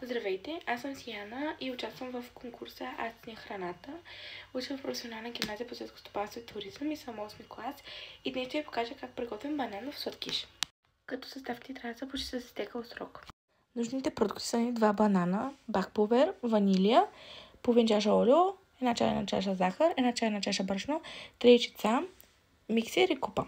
Здравейте, аз съм Сияна и участвам в конкурса Аз ценя храната. Уча в професионална гимназия по селско стопанство и туризъм и съм 8 клас. И днес ще ви покажа как приготвям бананов сладкиш. Като съставки трябва да са почти с изтекъл срок. Нужните продукти са ни 2 банана, бак пулвер, ванилия, половин чаша олио, 1 чайна чаша захар, 1 чайна чаша брашно, 3 яйчица, миксер и купа.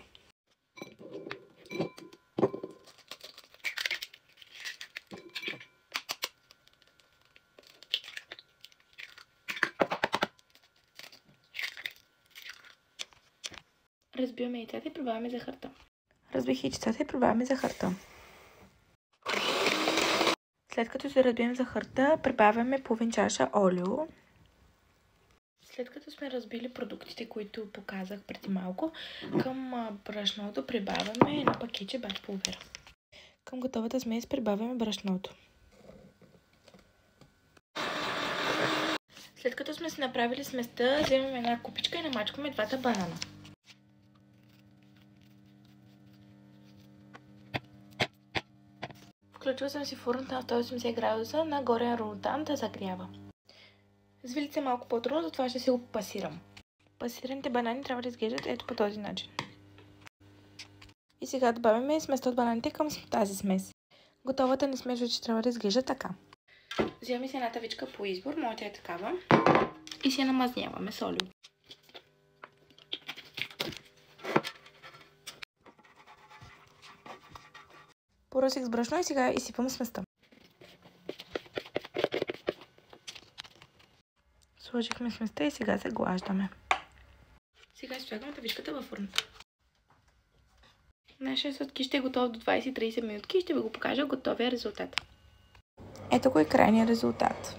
Разбиваме яйцата и прибавяме захарта. Разбих яйцата и прибавяме захарта. След като се разбием захарта, прибавяме половин чаша олио. След като сме разбили продуктите, които показах преди малко, към брашното прибавяме едно пакетче бак пулвер. Към готовата смес прибавяме брашното. След като сме си направили сместа, вземем една купичка и намачкаме двата банана. Включила съм си фурната на 180 градуса на горен рултан да загрява. Свилица е малко по-трудно, затова ще си го пасирам. Пасираните банани трябва да изглеждат ето по този начин. И сега добавяме сместа от бананите към тази смес. Готовата ни смес вече трябва да изглежда така. Вземаме си една тавичка по избор, моята е такава. И си я намазняваме с олио. Поръсих с брашно и сега изсипвам сместа. Сложихме сместа и сега се глаждаме. Сега слагаме тавичката във фурната. Нашия сладкиш ще е готов до 20-30 минутки и ще ви го покажа готовия резултат. Ето го е крайният резултат.